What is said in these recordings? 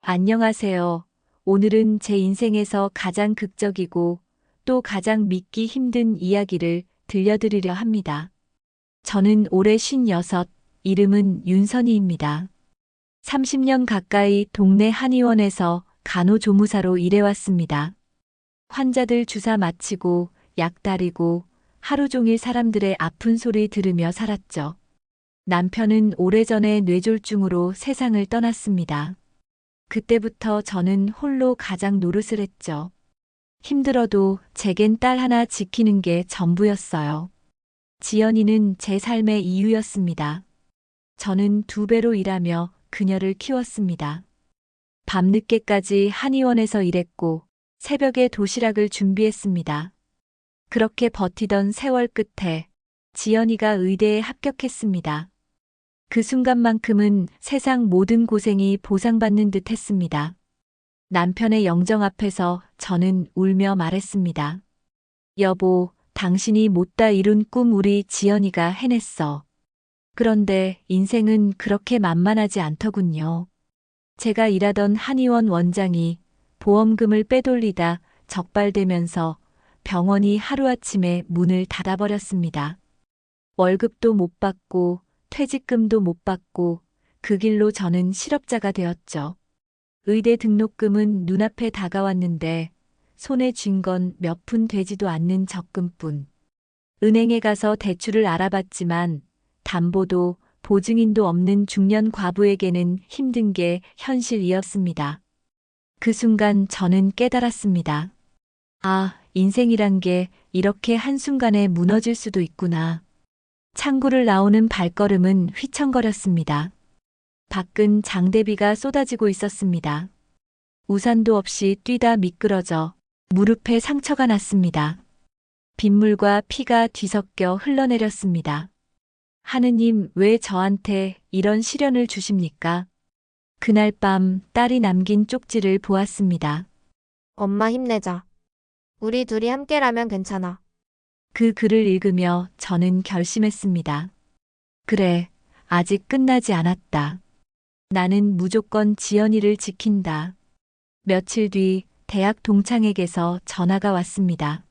안녕하세요. 오늘은 제 인생에서 가장 극적이고 또 가장 믿기 힘든 이야기를 들려드리려 합니다. 저는 올해 56, 이름은 윤선희입니다. 30년 가까이 동네 한의원에서 간호조무사로 일해왔습니다. 환자들 주사 맞히고 약 다리고 하루 종일 사람들의 아픈 소리 들으며 살았죠. 남편은 오래전에 뇌졸중으로 세상을 떠났습니다. 그때부터 저는 홀로 가장 노릇을 했죠. 힘들어도 제겐 딸 하나 지키는 게 전부였어요. 지연이는 제 삶의 이유였습니다. 저는 2배로 일하며 그녀를 키웠습니다. 밤늦게까지 한의원에서 일했고 새벽에 도시락을 준비했습니다. 그렇게 버티던 세월 끝에 지연이가 의대에 합격했습니다. 그 순간만큼은 세상 모든 고생이 보상받는 듯 했습니다. 남편의 영정 앞에서 저는 울며 말했습니다. 여보, 당신이 못다 이룬 꿈 우리 지연이가 해냈어. 그런데 인생은 그렇게 만만하지 않더군요. 제가 일하던 한의원 원장이 보험금을 빼돌리다 적발되면서 병원이 하루아침에 문을 닫아버렸습니다. 월급도 못 받고 퇴직금도 못 받고 그 길로 저는 실업자가 되었죠. 의대 등록금은 눈앞에 다가왔는데 손에 쥔 건 몇 푼 되지도 않는 적금뿐. 은행에 가서 대출을 알아봤지만 담보도 보증인도 없는 중년 과부에게는 힘든 게 현실이었습니다. 그 순간 저는 깨달았습니다. 아, 인생이란 게 이렇게 한순간에 무너질 수도 있구나. 창구를 나오는 발걸음은 휘청거렸습니다. 밖은 장대비가 쏟아지고 있었습니다. 우산도 없이 뛰다 미끄러져 무릎에 상처가 났습니다. 빗물과 피가 뒤섞여 흘러내렸습니다. 하느님, 왜 저한테 이런 시련을 주십니까? 그날 밤 딸이 남긴 쪽지를 보았습니다. 엄마 힘내자. 우리 둘이 함께라면 괜찮아. 그 글을 읽으며 저는 결심했습니다. 그래, 아직 끝나지 않았다. 나는 무조건 지연이를 지킨다. 며칠 뒤 대학 동창에게서 전화가 왔습니다.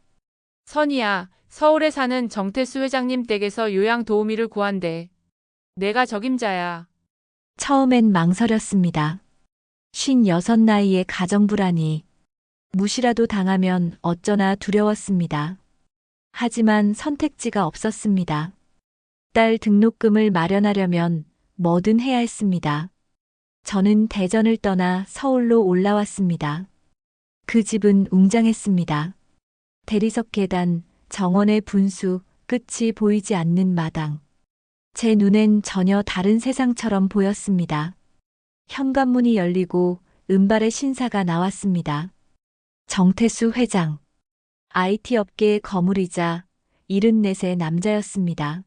선이야, 서울에 사는 정태수 회장님 댁에서 요양 도우미를 구한대. 내가 적임자야. 처음엔 망설였습니다. 56 나이의 가정부라니. 무시라도 당하면 어쩌나 두려웠습니다. 하지만 선택지가 없었습니다. 딸 등록금을 마련하려면 뭐든 해야 했습니다. 저는 대전을 떠나 서울로 올라왔습니다. 그 집은 웅장했습니다. 대리석 계단, 정원의 분수, 끝이 보이지 않는 마당. 제 눈엔 전혀 다른 세상처럼 보였습니다. 현관문이 열리고 은발의 신사가 나왔습니다. 정태수 회장. IT 업계의 거물이자 74세 남자였습니다.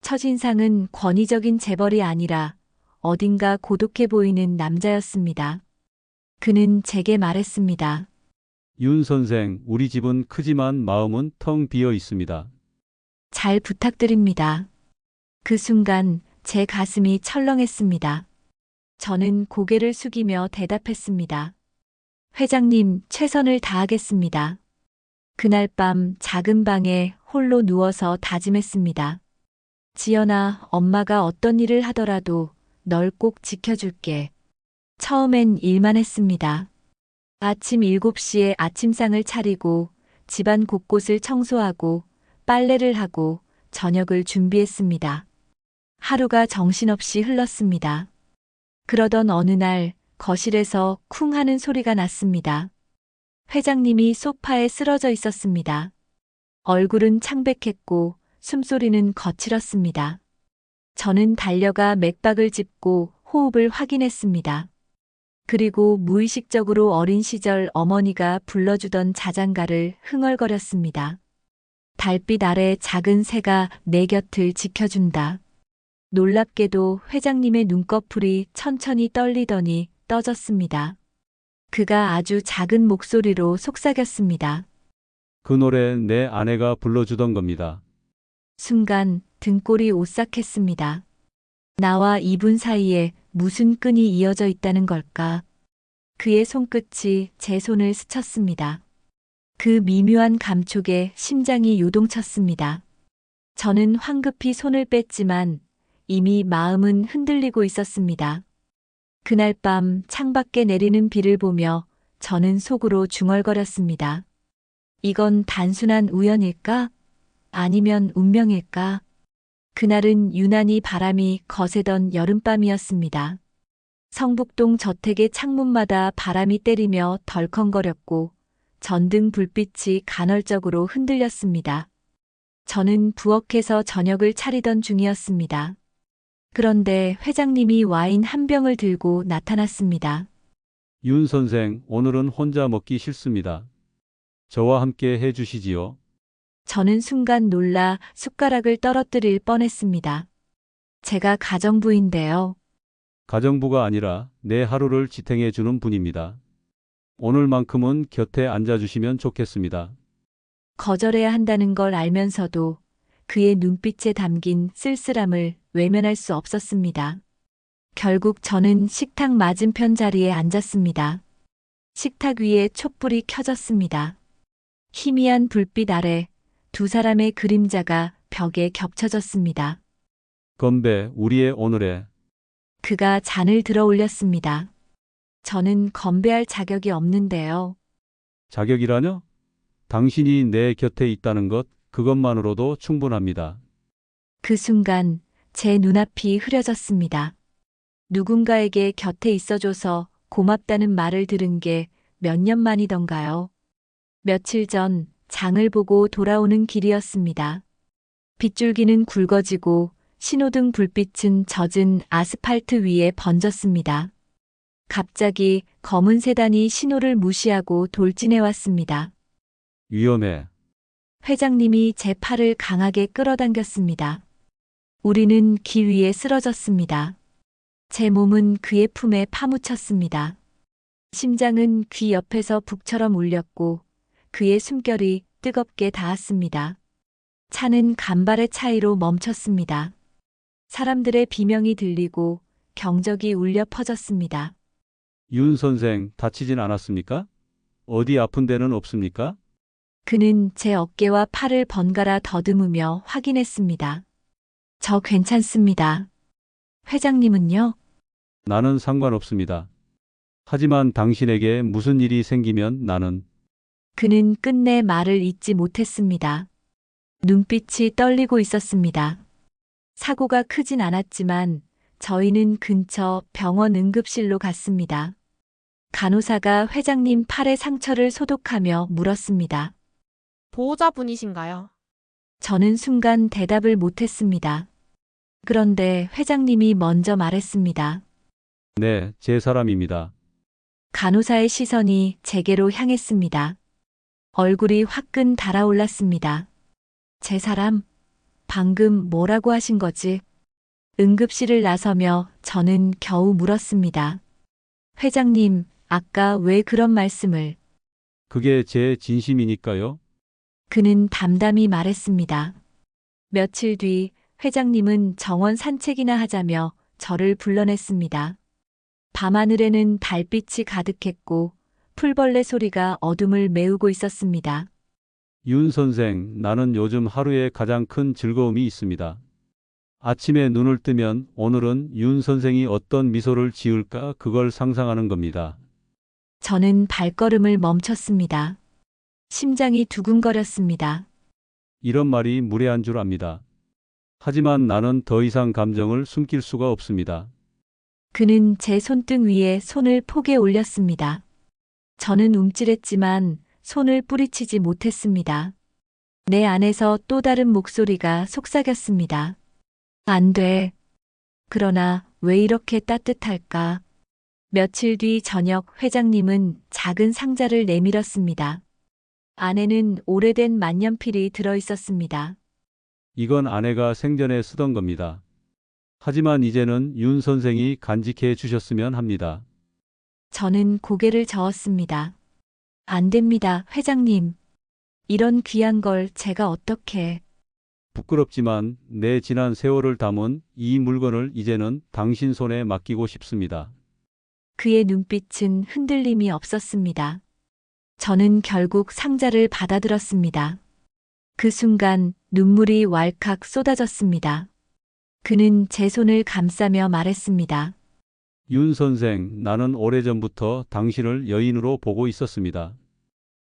첫인상은 권위적인 재벌이 아니라 어딘가 고독해 보이는 남자였습니다. 그는 제게 말했습니다. 윤 선생, 우리 집은 크지만 마음은 텅 비어 있습니다. 잘 부탁드립니다. 그 순간 제 가슴이 철렁했습니다. 저는 고개를 숙이며 대답했습니다. 회장님, 최선을 다하겠습니다. 그날 밤 작은 방에 홀로 누워서 다짐했습니다. 지연아, 엄마가 어떤 일을 하더라도 널 꼭 지켜줄게. 처음엔 일만 했습니다. 아침 7시에 아침상을 차리고 집안 곳곳을 청소하고 빨래를 하고 저녁을 준비했습니다. 하루가 정신없이 흘렀습니다. 그러던 어느 날 거실에서 쿵 하는 소리가 났습니다. 회장님이 소파에 쓰러져 있었습니다. 얼굴은 창백했고 숨소리는 거칠었습니다. 저는 달려가 맥박을 짚고 호흡을 확인했습니다. 그리고 무의식적으로 어린 시절 어머니가 불러주던 자장가를 흥얼거렸습니다. 달빛 아래 작은 새가 내 곁을 지켜준다. 놀랍게도 회장님의 눈꺼풀이 천천히 떨리더니 떠졌습니다. 그가 아주 작은 목소리로 속삭였습니다. 그 노래 내 아내가 불러주던 겁니다. 순간 등골이 오싹했습니다. 나와 이분 사이에 무슨 끈이 이어져 있다는 걸까? 그의 손끝이 제 손을 스쳤습니다. 그 미묘한 감촉에 심장이 요동쳤습니다. 저는 황급히 손을 뺐지만 이미 마음은 흔들리고 있었습니다. 그날 밤 창밖에 내리는 비를 보며 저는 속으로 중얼거렸습니다. 이건 단순한 우연일까? 아니면 운명일까? 그날은 유난히 바람이 거세던 여름밤이었습니다. 성북동 저택의 창문마다 바람이 때리며 덜컹거렸고 전등 불빛이 간헐적으로 흔들렸습니다. 저는 부엌에서 저녁을 차리던 중이었습니다. 그런데 회장님이 와인 한 병을 들고 나타났습니다. 윤 선생, 오늘은 혼자 먹기 싫습니다. 저와 함께 해 주시지요. 저는 순간 놀라 숟가락을 떨어뜨릴 뻔했습니다. 제가 가정부인데요. 가정부가 아니라 내 하루를 지탱해 주는 분입니다. 오늘만큼은 곁에 앉아 주시면 좋겠습니다. 거절해야 한다는 걸 알면서도 그의 눈빛에 담긴 쓸쓸함을 외면할 수 없었습니다. 결국 저는 식탁 맞은편 자리에 앉았습니다. 식탁 위에 촛불이 켜졌습니다. 희미한 불빛 아래 두 사람의 그림자가 벽에 겹쳐졌습니다. 건배, 우리의 오늘의. 그가 잔을 들어 올렸습니다. 저는 건배할 자격이 없는데요. 자격이라뇨? 당신이 내 곁에 있다는 것, 그것만으로도 충분합니다. 그 순간 제 눈앞이 흐려졌습니다. 누군가에게 곁에 있어줘서 고맙다는 말을 들은 게 몇 년 만이던가요. 며칠 전 장을 보고 돌아오는 길이었습니다. 빗줄기는 굵어지고 신호등 불빛은 젖은 아스팔트 위에 번졌습니다. 갑자기 검은 세단이 신호를 무시하고 돌진해 왔습니다. 위험해. 회장님이 제 팔을 강하게 끌어당겼습니다. 우리는 길 위에 쓰러졌습니다. 제 몸은 그의 품에 파묻혔습니다. 심장은 귀 옆에서 북처럼 울렸고 그의 숨결이 뜨겁게 닿았습니다. 차는 간발의 차이로 멈췄습니다. 사람들의 비명이 들리고 경적이 울려 퍼졌습니다. 윤 선생, 다치진 않았습니까? 어디 아픈 데는 없습니까? 그는 제 어깨와 팔을 번갈아 더듬으며 확인했습니다. 저 괜찮습니다. 회장님은요? 나는 상관없습니다. 하지만 당신에게 무슨 일이 생기면 나는 그는 끝내 말을 잇지 못했습니다. 눈빛이 떨리고 있었습니다. 사고가 크진 않았지만 저희는 근처 병원 응급실로 갔습니다. 간호사가 회장님 팔의 상처를 소독하며 물었습니다. 보호자분이신가요? 저는 순간 대답을 못했습니다. 그런데 회장님이 먼저 말했습니다. 네, 제 사람입니다. 간호사의 시선이 제게로 향했습니다. 얼굴이 화끈 달아올랐습니다. 제 사람, 방금 뭐라고 하신 거지? 응급실을 나서며 저는 겨우 물었습니다. 회장님, 아까 왜 그런 말씀을? 그게 제 진심이니까요. 그는 담담히 말했습니다. 며칠 뒤 회장님은 정원 산책이나 하자며 저를 불러냈습니다. 밤하늘에는 달빛이 가득했고 풀벌레 소리가 어둠을 메우고 있었습니다. 윤 선생, 나는 요즘 하루에 가장 큰 즐거움이 있습니다. 아침에 눈을 뜨면 오늘은 윤 선생이 어떤 미소를 지을까 그걸 상상하는 겁니다. 저는 발걸음을 멈췄습니다. 심장이 두근거렸습니다. 이런 말이 무례한 줄 압니다. 하지만 나는 더 이상 감정을 숨길 수가 없습니다. 그는 제 손등 위에 손을 포개 올렸습니다. 저는 움찔했지만 손을 뿌리치지 못했습니다. 내 안에서 또 다른 목소리가 속삭였습니다. 안 돼. 그러나 왜 이렇게 따뜻할까? 며칠 뒤 저녁 회장님은 작은 상자를 내밀었습니다. 안에는 오래된 만년필이 들어 있었습니다. 이건 아내가 생전에 쓰던 겁니다. 하지만 이제는 윤 선생이 간직해 주셨으면 합니다. 저는 고개를 저었습니다. 안 됩니다, 회장님. 이런 귀한 걸 제가 어떻게... 부끄럽지만 내 지난 세월을 담은 이 물건을 이제는 당신 손에 맡기고 싶습니다. 그의 눈빛은 흔들림이 없었습니다. 저는 결국 상자를 받아들었습니다. 그 순간 눈물이 왈칵 쏟아졌습니다. 그는 제 손을 감싸며 말했습니다. 윤 선생, 나는 오래전부터 당신을 여인으로 보고 있었습니다.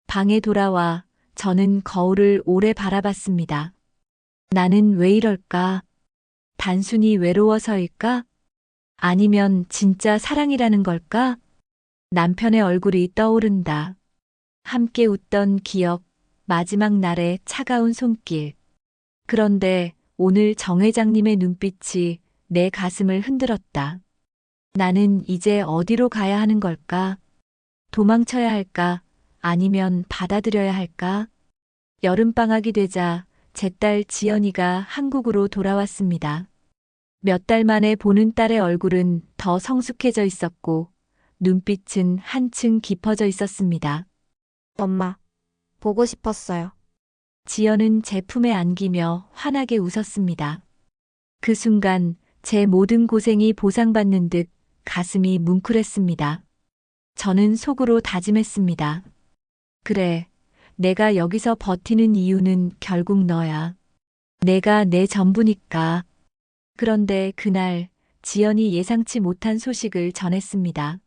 방에 돌아와 저는 거울을 오래 바라봤습니다. 나는 왜 이럴까? 단순히 외로워서일까? 아니면 진짜 사랑이라는 걸까? 남편의 얼굴이 떠오른다. 함께 웃던 기억, 마지막 날의 차가운 손길. 그런데 오늘 정 회장님의 눈빛이 내 가슴을 흔들었다. 나는 이제 어디로 가야 하는 걸까? 도망쳐야 할까? 아니면 받아들여야 할까? 여름방학이 되자 제 딸 지연이가 한국으로 돌아왔습니다. 몇 달 만에 보는 딸의 얼굴은 더 성숙해져 있었고 눈빛은 한층 깊어져 있었습니다. 엄마, 보고 싶었어요. 지연은 제 품에 안기며 환하게 웃었습니다. 그 순간 제 모든 고생이 보상받는 듯 가슴이 뭉클했습니다. 저는 속으로 다짐했습니다. 그래, 내가 여기서 버티는 이유는 결국 너야. 내가 내 전부니까. 그런데 그날 지연이 예상치 못한 소식을 전했습니다.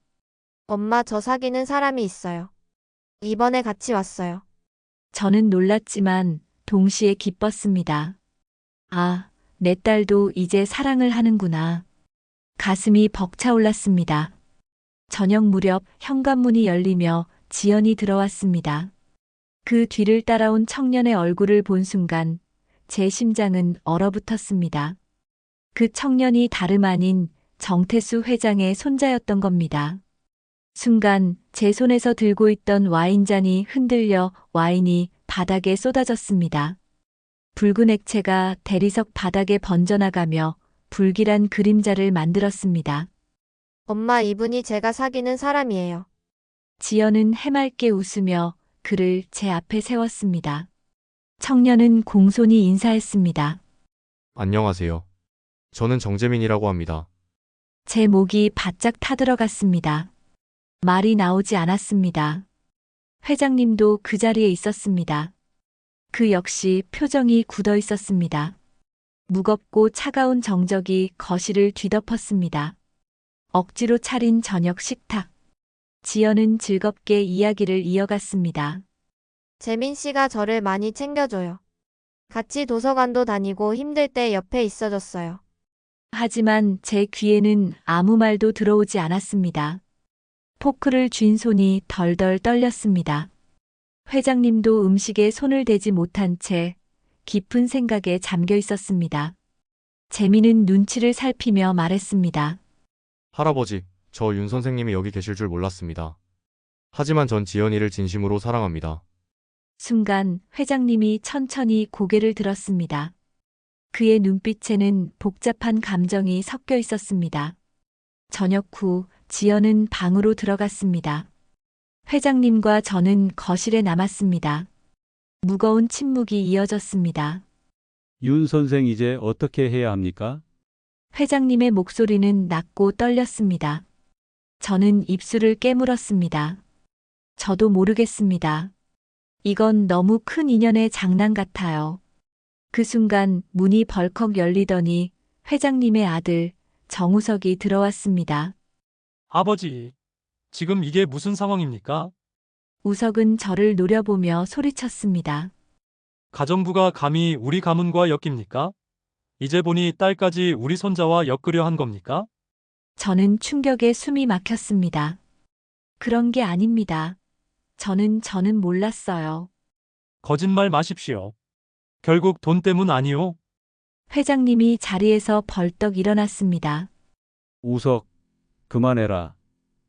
엄마, 저 사귀는 사람이 있어요. 이번에 같이 왔어요. 저는 놀랐지만 동시에 기뻤습니다. 아, 내 딸도 이제 사랑을 하는구나. 가슴이 벅차올랐습니다. 저녁 무렵 현관문이 열리며 지연이 들어왔습니다. 그 뒤를 따라온 청년의 얼굴을 본 순간 제 심장은 얼어붙었습니다. 그 청년이 다름 아닌 정태수 회장의 손자였던 겁니다. 순간 제 손에서 들고 있던 와인잔이 흔들려 와인이 바닥에 쏟아졌습니다. 붉은 액체가 대리석 바닥에 번져나가며 불길한 그림자를 만들었습니다. 엄마, 이분이 제가 사귀는 사람이에요. 지연은 해맑게 웃으며 그를 제 앞에 세웠습니다. 청년은 공손히 인사했습니다. 안녕하세요. 저는 정재민이라고 합니다. 제 목이 바짝 타들어갔습니다. 말이 나오지 않았습니다. 회장님도 그 자리에 있었습니다. 그 역시 표정이 굳어 있었습니다. 무겁고 차가운 정적이 거실을 뒤덮었습니다. 억지로 차린 저녁 식탁. 지연은 즐겁게 이야기를 이어갔습니다. 재민 씨가 저를 많이 챙겨줘요. 같이 도서관도 다니고 힘들 때 옆에 있어줬어요. 하지만 제 귀에는 아무 말도 들어오지 않았습니다. 포크를 쥔 손이 덜덜 떨렸습니다. 회장님도 음식에 손을 대지 못한 채 깊은 생각에 잠겨 있었습니다. 재민은 눈치를 살피며 말했습니다. 할아버지, 저 윤 선생님이 여기 계실 줄 몰랐습니다. 하지만 전 지연이를 진심으로 사랑합니다. 순간 회장님이 천천히 고개를 들었습니다. 그의 눈빛에는 복잡한 감정이 섞여 있었습니다. 저녁 후 지연은 방으로 들어갔습니다. 회장님과 저는 거실에 남았습니다. 무거운 침묵이 이어졌습니다. 윤 선생 이제 어떻게 해야 합니까? 회장님의 목소리는 낮고 떨렸습니다. 저는 입술을 깨물었습니다. 저도 모르겠습니다. 이건 너무 큰 인연의 장난 같아요. 그 순간 문이 벌컥 열리더니 회장님의 아들 정우석이 들어왔습니다. 아버지, 지금 이게 무슨 상황입니까? 우석은 저를 노려보며 소리쳤습니다. 가정부가 감히 우리 가문과 엮입니까? 이제 보니 딸까지 우리 손자와 엮으려 한 겁니까? 저는 충격에 숨이 막혔습니다. 그런 게 아닙니다. 저는 몰랐어요. 거짓말 마십시오. 결국 돈 때문 아니오? 회장님이 자리에서 벌떡 일어났습니다. 우석, 그만해라.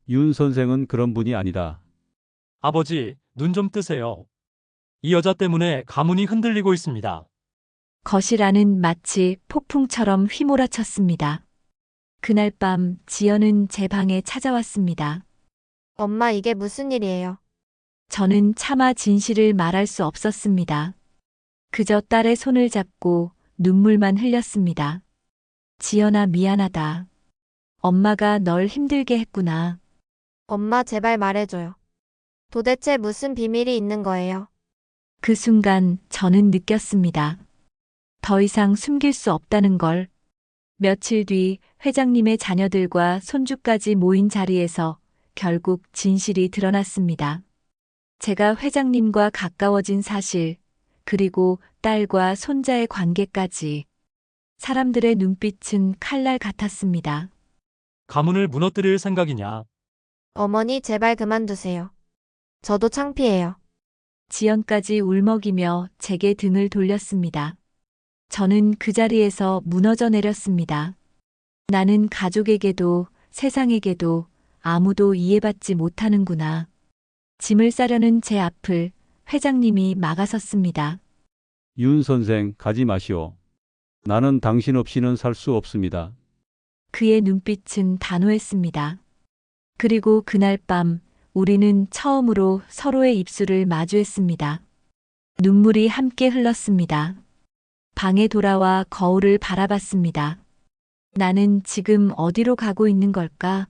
윤 선생은 그런 분이 아니다. 아버지, 눈 좀 뜨세요. 이 여자 때문에 가문이 흔들리고 있습니다. 거실 안은 마치 폭풍처럼 휘몰아쳤습니다. 그날 밤 지연은 제 방에 찾아왔습니다. 엄마, 이게 무슨 일이에요? 저는 차마 진실을 말할 수 없었습니다. 그저 딸의 손을 잡고 눈물만 흘렸습니다. 지연아, 미안하다. 엄마가 널 힘들게 했구나. 엄마 제발 말해줘요. 도대체 무슨 비밀이 있는 거예요? 그 순간 저는 느꼈습니다. 더 이상 숨길 수 없다는 걸. 며칠 뒤 회장님의 자녀들과 손주까지 모인 자리에서 결국 진실이 드러났습니다. 제가 회장님과 가까워진 사실, 그리고 딸과 손자의 관계까지. 사람들의 눈빛은 칼날 같았습니다. 가문을 무너뜨릴 생각이냐? 어머니 제발 그만두세요. 저도 창피해요. 지연까지 울먹이며 제게 등을 돌렸습니다. 저는 그 자리에서 무너져 내렸습니다. 나는 가족에게도 세상에게도 아무도 이해받지 못하는구나. 짐을 싸려는 제 앞을 회장님이 막아섰습니다. 윤 선생, 가지 마시오. 나는 당신 없이는 살 수 없습니다. 그의 눈빛은 단호했습니다. 그리고 그날 밤 우리는 처음으로 서로의 입술을 마주했습니다. 눈물이 함께 흘렀습니다. 방에 돌아와 거울을 바라봤습니다. 나는 지금 어디로 가고 있는 걸까?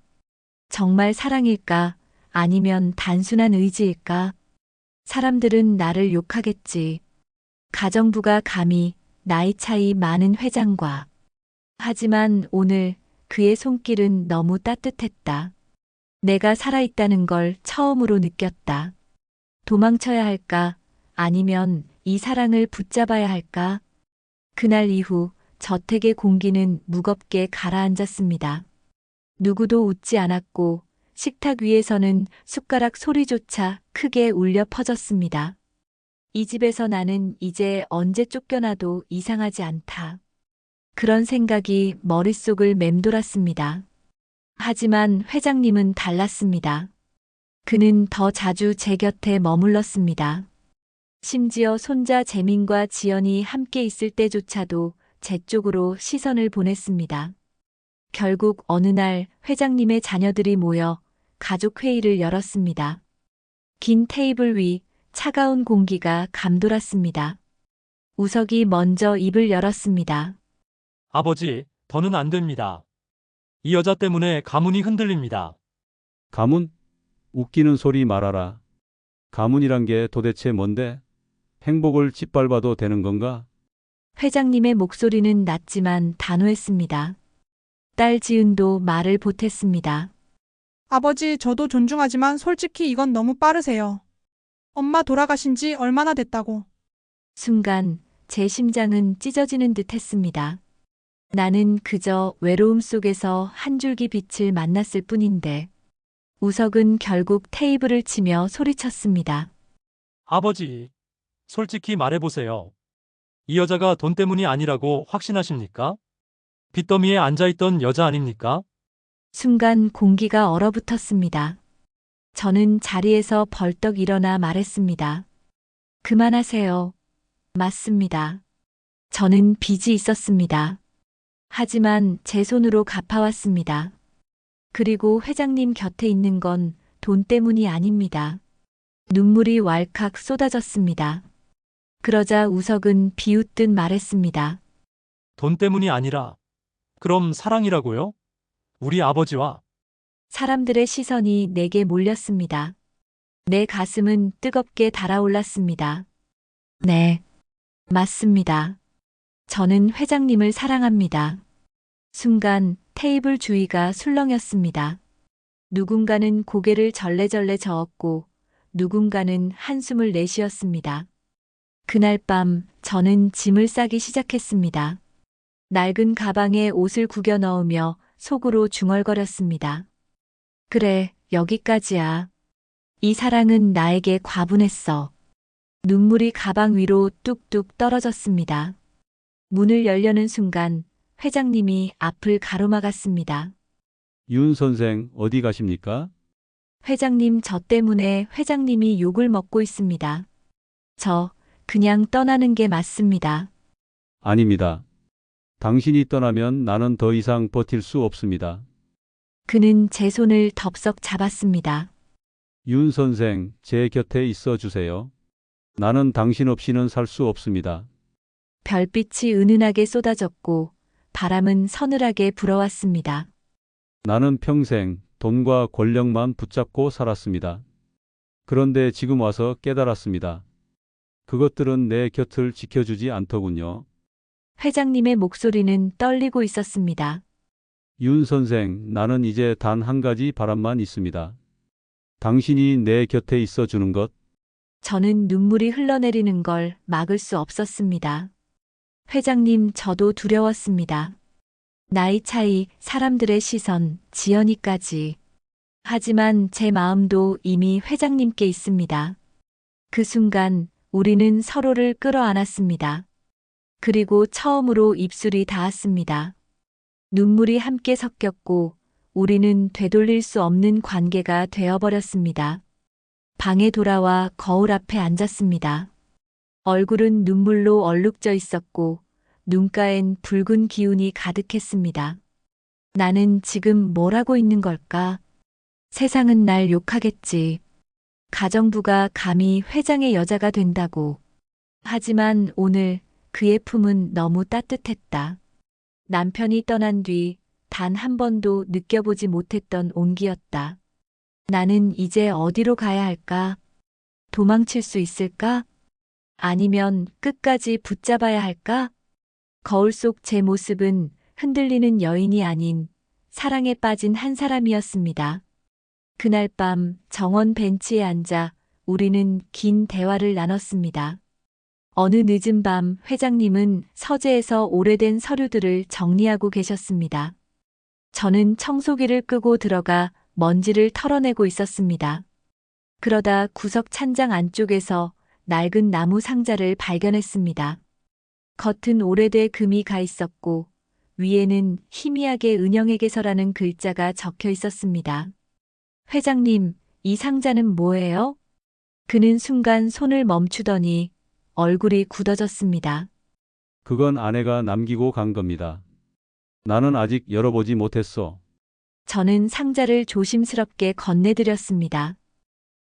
정말 사랑일까? 아니면 단순한 의지일까? 사람들은 나를 욕하겠지. 가정부가 감히 나이 차이 많은 회장과. 하지만 오늘 그의 손길은 너무 따뜻했다. 내가 살아있다는 걸 처음으로 느꼈다. 도망쳐야 할까? 아니면 이 사랑을 붙잡아야 할까? 그날 이후 저택의 공기는 무겁게 가라앉았습니다. 누구도 웃지 않았고 식탁 위에서는 숟가락 소리조차 크게 울려 퍼졌습니다. 이 집에서 나는 이제 언제 쫓겨나도 이상하지 않다. 그런 생각이 머릿속을 맴돌았습니다. 하지만 회장님은 달랐습니다. 그는 더 자주 제 곁에 머물렀습니다. 심지어 손자 재민과 지연이 함께 있을 때조차도 제 쪽으로 시선을 보냈습니다. 결국 어느 날 회장님의 자녀들이 모여 가족 회의를 열었습니다. 긴 테이블 위 차가운 공기가 감돌았습니다. 우석이 먼저 입을 열었습니다. 아버지, 더는 안 됩니다. 이 여자 때문에 가문이 흔들립니다. 가문? 웃기는 소리 말아라. 가문이란 게 도대체 뭔데? 행복을 짓밟아도 되는 건가? 회장님의 목소리는 낮지만 단호했습니다. 딸 지은도 말을 보탰습니다. 아버지, 저도 존중하지만 솔직히 이건 너무 빠르세요. 엄마 돌아가신 지 얼마나 됐다고. 순간 제 심장은 찢어지는 듯 했습니다. 나는 그저 외로움 속에서 한 줄기 빛을 만났을 뿐인데 우석은 결국 테이블을 치며 소리쳤습니다. 아버지, 솔직히 말해보세요. 이 여자가 돈 때문이 아니라고 확신하십니까? 빚더미에 앉아있던 여자 아닙니까? 순간 공기가 얼어붙었습니다. 저는 자리에서 벌떡 일어나 말했습니다. 그만하세요. 맞습니다. 저는 빚이 있었습니다. 하지만 제 손으로 갚아왔습니다. 그리고 회장님 곁에 있는 건 돈 때문이 아닙니다. 눈물이 왈칵 쏟아졌습니다. 그러자 우석은 비웃듯 말했습니다. 돈 때문이 아니라 그럼 사랑이라고요? 우리 아버지와 사람들의 시선이 내게 몰렸습니다. 내 가슴은 뜨겁게 달아올랐습니다. 네, 맞습니다. 저는 회장님을 사랑합니다. 순간 테이블 주위가 술렁였습니다. 누군가는 고개를 절레절레 저었고 누군가는 한숨을 내쉬었습니다. 그날 밤 저는 짐을 싸기 시작했습니다. 낡은 가방에 옷을 구겨 넣으며 속으로 중얼거렸습니다. 그래, 여기까지야. 이 사랑은 나에게 과분했어. 눈물이 가방 위로 뚝뚝 떨어졌습니다. 문을 열려는 순간 회장님이 앞을 가로막았습니다. 윤 선생, 어디 가십니까? 회장님, 저 때문에 회장님이 욕을 먹고 있습니다. 저 그냥 떠나는 게 맞습니다. 아닙니다. 당신이 떠나면 나는 더 이상 버틸 수 없습니다. 그는 제 손을 덥석 잡았습니다. 윤 선생, 제 곁에 있어 주세요. 나는 당신 없이는 살 수 없습니다. 별빛이 은은하게 쏟아졌고 바람은 서늘하게 불어왔습니다. 나는 평생 돈과 권력만 붙잡고 살았습니다. 그런데 지금 와서 깨달았습니다. 그것들은 내 곁을 지켜주지 않더군요. 회장님의 목소리는 떨리고 있었습니다. 윤 선생, 나는 이제 단 한 가지 바람만 있습니다. 당신이 내 곁에 있어 주는 것. 저는 눈물이 흘러내리는 걸 막을 수 없었습니다. 회장님, 저도 두려웠습니다. 나이 차이, 사람들의 시선, 지연이까지. 하지만 제 마음도 이미 회장님께 있습니다. 그 순간 우리는 서로를 끌어안았습니다. 그리고 처음으로 입술이 닿았습니다. 눈물이 함께 섞였고 우리는 되돌릴 수 없는 관계가 되어버렸습니다. 방에 돌아와 거울 앞에 앉았습니다. 얼굴은 눈물로 얼룩져 있었고 눈가엔 붉은 기운이 가득했습니다. 나는 지금 뭘 하고 있는 걸까? 세상은 날 욕하겠지. 가정부가 감히 회장의 여자가 된다고. 하지만 오늘 그의 품은 너무 따뜻했다. 남편이 떠난 뒤 단 한 번도 느껴보지 못했던 온기였다. 나는 이제 어디로 가야 할까? 도망칠 수 있을까? 아니면 끝까지 붙잡아야 할까? 거울 속 제 모습은 흔들리는 여인이 아닌 사랑에 빠진 한 사람이었습니다. 그날 밤 정원 벤치에 앉아 우리는 긴 대화를 나눴습니다. 어느 늦은 밤 회장님은 서재에서 오래된 서류들을 정리하고 계셨습니다. 저는 청소기를 끄고 들어가 먼지를 털어내고 있었습니다. 그러다 구석 찬장 안쪽에서 낡은 나무 상자를 발견했습니다. 겉은 오래돼 금이 가 있었고 위에는 희미하게 은영에게서라는 글자가 적혀 있었습니다. 회장님, 이 상자는 뭐예요? 그는 순간 손을 멈추더니 얼굴이 굳어졌습니다. 그건 아내가 남기고 간 겁니다. 나는 아직 열어보지 못했어. 저는 상자를 조심스럽게 건네드렸습니다.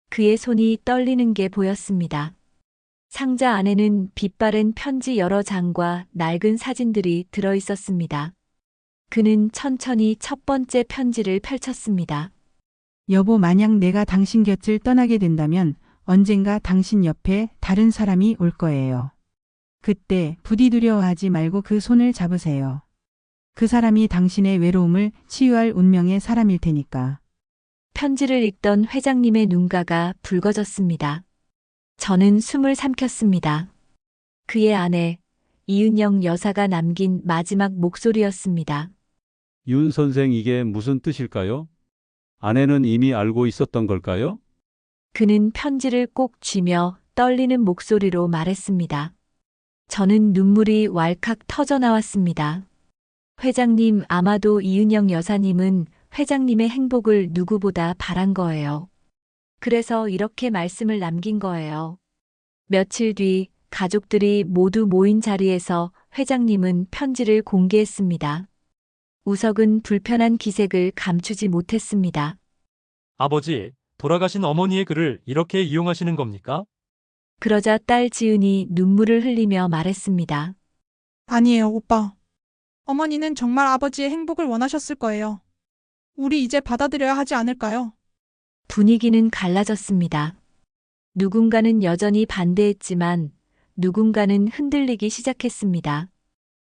그의 손이 떨리는 게 보였습니다. 상자 안에는 빛바랜 편지 여러 장과 낡은 사진들이 들어 있었습니다. 그는 천천히 첫 번째 편지를 펼쳤습니다. 여보, 만약 내가 당신 곁을 떠나게 된다면 언젠가 당신 옆에 다른 사람이 올 거예요. 그때 부디 두려워하지 말고 그 손을 잡으세요. 그 사람이 당신의 외로움을 치유할 운명의 사람일 테니까. 편지를 읽던 회장님의 눈가가 붉어졌습니다. 저는 숨을 삼켰습니다. 그의 아내, 이은영 여사가 남긴 마지막 목소리였습니다. 윤 선생, 이게 무슨 뜻일까요? 아내는 이미 알고 있었던 걸까요? 그는 편지를 꼭 쥐며 떨리는 목소리로 말했습니다. 저는 눈물이 왈칵 터져 나왔습니다. 회장님, 아마도 이은영 여사님은 회장님의 행복을 누구보다 바란 거예요. 그래서 이렇게 말씀을 남긴 거예요. 며칠 뒤 가족들이 모두 모인 자리에서 회장님은 편지를 공개했습니다. 우석은 불편한 기색을 감추지 못했습니다. 아버지, 돌아가신 어머니의 글을 이렇게 이용하시는 겁니까? 그러자 딸 지은이 눈물을 흘리며 말했습니다. 아니에요, 오빠. 어머니는 정말 아버지의 행복을 원하셨을 거예요. 우리 이제 받아들여야 하지 않을까요? 분위기는 갈라졌습니다. 누군가는 여전히 반대했지만 누군가는 흔들리기 시작했습니다.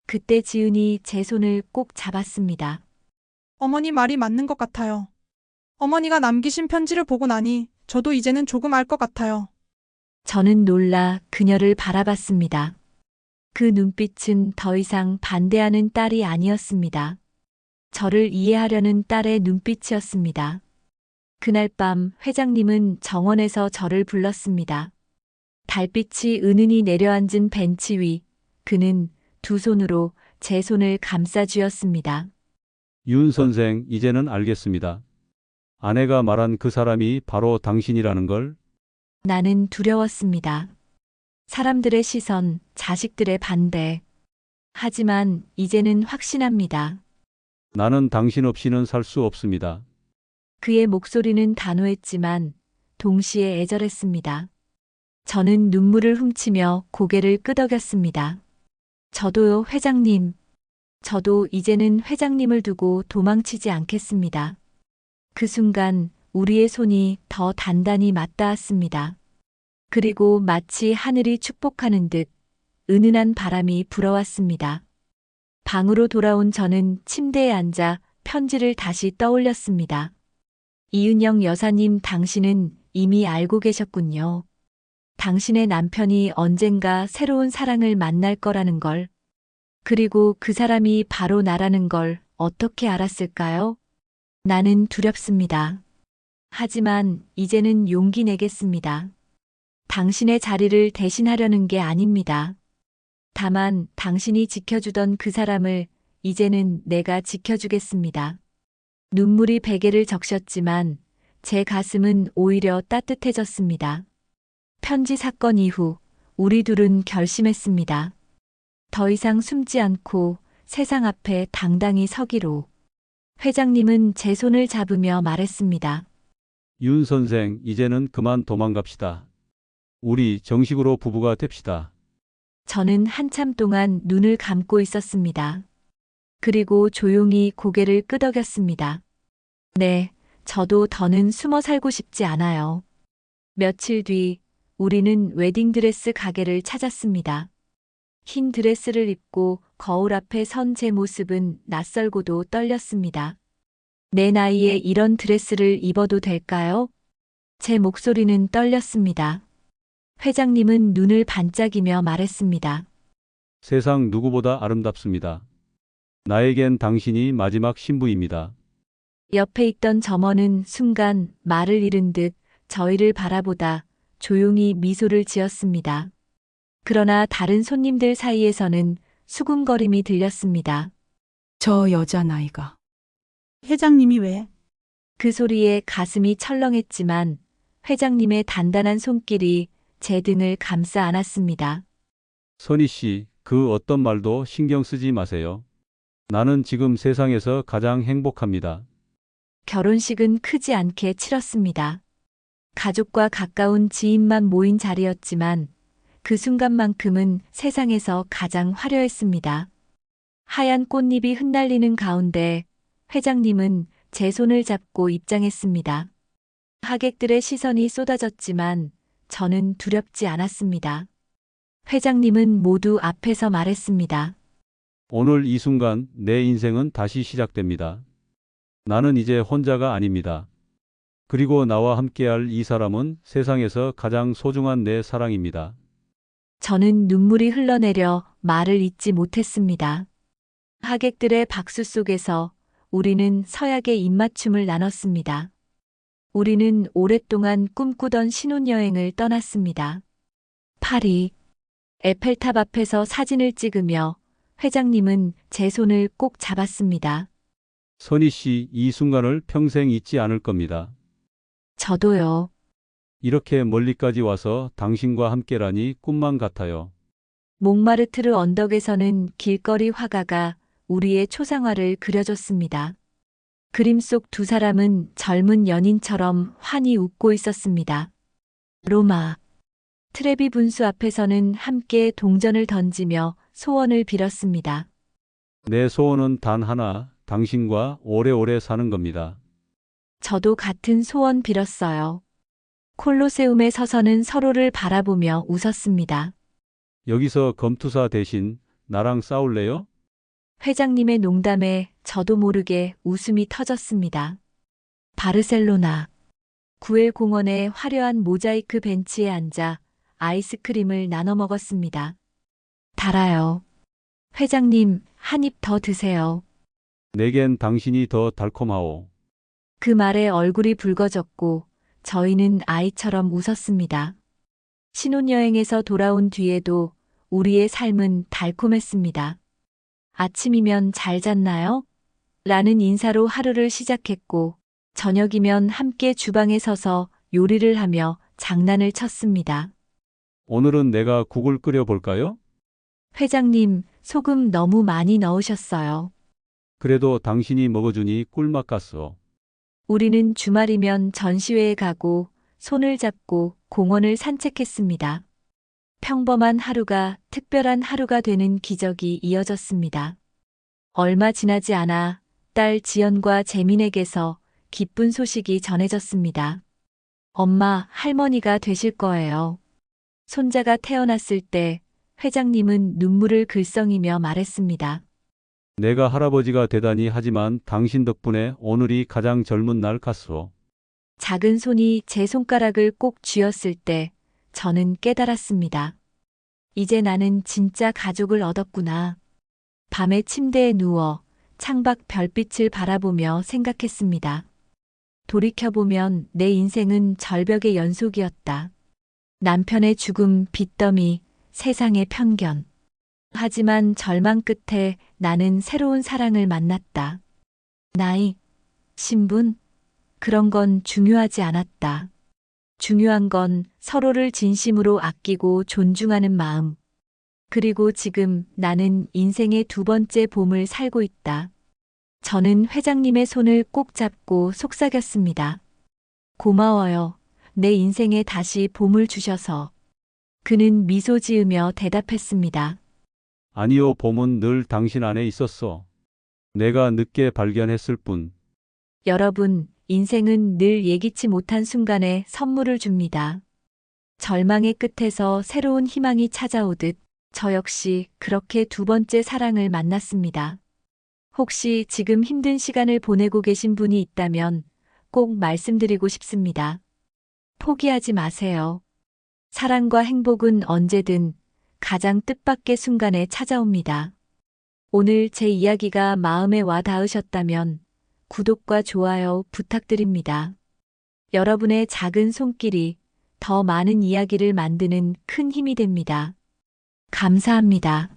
그때 지은이 제 손을 꼭 잡았습니다. 어머니 말이 맞는 것 같아요. 어머니가 남기신 편지를 보고 나니 저도 이제는 조금 알 것 같아요. 저는 놀라 그녀를 바라봤습니다. 그 눈빛은 더 이상 반대하는 딸이 아니었습니다. 저를 이해하려는 딸의 눈빛이었습니다. 그날 밤 회장님은 정원에서 저를 불렀습니다. 달빛이 은은히 내려앉은 벤치 위, 그는 두 손으로 제 손을 감싸 쥐었습니다. 윤 선생, 이제는 알겠습니다. 아내가 말한 그 사람이 바로 당신이라는 걸. 나는 두려웠습니다. 사람들의 시선, 자식들의 반대. 하지만 이제는 확신합니다. 나는 당신 없이는 살 수 없습니다. 그의 목소리는 단호했지만 동시에 애절했습니다. 저는 눈물을 훔치며 고개를 끄덕였습니다. 저도요, 회장님. 저도 이제는 회장님을 두고 도망치지 않겠습니다. 그 순간 우리의 손이 더 단단히 맞닿았습니다. 그리고 마치 하늘이 축복하는 듯 은은한 바람이 불어왔습니다. 방으로 돌아온 저는 침대에 앉아 편지를 다시 떠올렸습니다. 이은영 여사님, 당신은 이미 알고 계셨군요. 당신의 남편이 언젠가 새로운 사랑을 만날 거라는 걸. 그리고 그 사람이 바로 나라는 걸 어떻게 알았을까요? 나는 두렵습니다. 하지만 이제는 용기 내겠습니다. 당신의 자리를 대신하려는 게 아닙니다. 다만 당신이 지켜주던 그 사람을 이제는 내가 지켜주겠습니다. 눈물이 베개를 적셨지만 제 가슴은 오히려 따뜻해졌습니다. 편지 사건 이후 우리 둘은 결심했습니다. 더 이상 숨지 않고 세상 앞에 당당히 서기로. 회장님은 제 손을 잡으며 말했습니다. 윤 선생, 이제는 그만 도망갑시다. 우리 정식으로 부부가 됩시다. 저는 한참 동안 눈을 감고 있었습니다. 그리고 조용히 고개를 끄덕였습니다. 네, 저도 더는 숨어 살고 싶지 않아요. 며칠 뒤 우리는 웨딩드레스 가게를 찾았습니다. 흰 드레스를 입고 거울 앞에 선 제 모습은 낯설고도 떨렸습니다. 내 나이에 이런 드레스를 입어도 될까요? 제 목소리는 떨렸습니다. 회장님은 눈을 반짝이며 말했습니다. 세상 누구보다 아름답습니다. 나에겐 당신이 마지막 신부입니다. 옆에 있던 점원은 순간 말을 잃은 듯 저희를 바라보다 조용히 미소를 지었습니다. 그러나 다른 손님들 사이에서는 수군거림이 들렸습니다. 저 여자 나이가. 회장님이 왜? 그 소리에 가슴이 철렁했지만 회장님의 단단한 손길이 제 등을 감싸 안았습니다. 선희 씨, 그 어떤 말도 신경 쓰지 마세요. 나는 지금 세상에서 가장 행복합니다. 결혼식은 크지 않게 치렀습니다. 가족과 가까운 지인만 모인 자리였지만 그 순간만큼은 세상에서 가장 화려했습니다. 하얀 꽃잎이 흩날리는 가운데 회장님은 제 손을 잡고 입장했습니다. 하객들의 시선이 쏟아졌지만 저는 두렵지 않았습니다. 회장님은 모두 앞에서 말했습니다. 오늘 이 순간 내 인생은 다시 시작됩니다. 나는 이제 혼자가 아닙니다. 그리고 나와 함께할 이 사람은 세상에서 가장 소중한 내 사랑입니다. 저는 눈물이 흘러내려 말을 잇지 못했습니다. 하객들의 박수 속에서 우리는 서약의 입맞춤을 나눴습니다. 우리는 오랫동안 꿈꾸던 신혼여행을 떠났습니다. 파리, 에펠탑 앞에서 사진을 찍으며 회장님은 제 손을 꼭 잡았습니다. 선희 씨, 이 순간을 평생 잊지 않을 겁니다. 저도요. 이렇게 멀리까지 와서 당신과 함께라니 꿈만 같아요. 몽마르트르 언덕에서는 길거리 화가가 우리의 초상화를 그려줬습니다. 그림 속 두 사람은 젊은 연인처럼 환히 웃고 있었습니다. 로마, 트레비 분수 앞에서는 함께 동전을 던지며 소원을 빌었습니다. 내 소원은 단 하나, 당신과 오래오래 사는 겁니다. 저도 같은 소원 빌었어요. 콜로세움에 서서는 서로를 바라보며 웃었습니다. 여기서 검투사 대신 나랑 싸울래요? 회장님의 농담에 저도 모르게 웃음이 터졌습니다. 바르셀로나, 구엘 공원의 화려한 모자이크 벤치에 앉아 아이스크림을 나눠 먹었습니다. 달아요. 회장님, 한 입 더 드세요. 내겐 당신이 더 달콤하오. 그 말에 얼굴이 붉어졌고 저희는 아이처럼 웃었습니다. 신혼여행에서 돌아온 뒤에도 우리의 삶은 달콤했습니다. 아침이면 잘 잤나요? 라는 인사로 하루를 시작했고 저녁이면 함께 주방에 서서 요리를 하며 장난을 쳤습니다. 오늘은 내가 국을 끓여 볼까요? 회장님, 소금 너무 많이 넣으셨어요. 그래도 당신이 먹어주니 꿀맛 같소. 우리는 주말이면 전시회에 가고 손을 잡고 공원을 산책했습니다. 평범한 하루가 특별한 하루가 되는 기적이 이어졌습니다. 얼마 지나지 않아 딸 지연과 재민에게서 기쁜 소식이 전해졌습니다. 엄마, 할머니가 되실 거예요. 손자가 태어났을 때 회장님은 눈물을 글썽이며 말했습니다. 내가 할아버지가 되다니 하지만 당신 덕분에 오늘이 가장 젊은 날 같소. 작은 손이 제 손가락을 꼭 쥐었을 때 저는 깨달았습니다. 이제 나는 진짜 가족을 얻었구나. 밤에 침대에 누워 창밖 별빛을 바라보며 생각했습니다. 돌이켜보면 내 인생은 절벽의 연속이었다. 남편의 죽음, 빚더미, 세상의 편견. 하지만 절망 끝에 나는 새로운 사랑을 만났다. 나이, 신분, 그런 건 중요하지 않았다. 중요한 건 서로를 진심으로 아끼고 존중하는 마음. 그리고 지금 나는 인생의 두 번째 봄을 살고 있다. 저는 회장님의 손을 꼭 잡고 속삭였습니다. 고마워요. 내 인생에 다시 봄을 주셔서. 그는 미소 지으며 대답했습니다. 아니요, 봄은 늘 당신 안에 있었어. 내가 늦게 발견했을 뿐. 여러분, 인생은 늘 예기치 못한 순간에 선물을 줍니다. 절망의 끝에서 새로운 희망이 찾아오듯 저 역시 그렇게 두 번째 사랑을 만났습니다. 혹시 지금 힘든 시간을 보내고 계신 분이 있다면 꼭 말씀드리고 싶습니다. 포기하지 마세요. 사랑과 행복은 언제든 가장 뜻밖의 순간에 찾아옵니다. 오늘 제 이야기가 마음에 와 닿으셨다면 구독과 좋아요 부탁드립니다. 여러분의 작은 손길이 더 많은 이야기를 만드는 큰 힘이 됩니다. 감사합니다.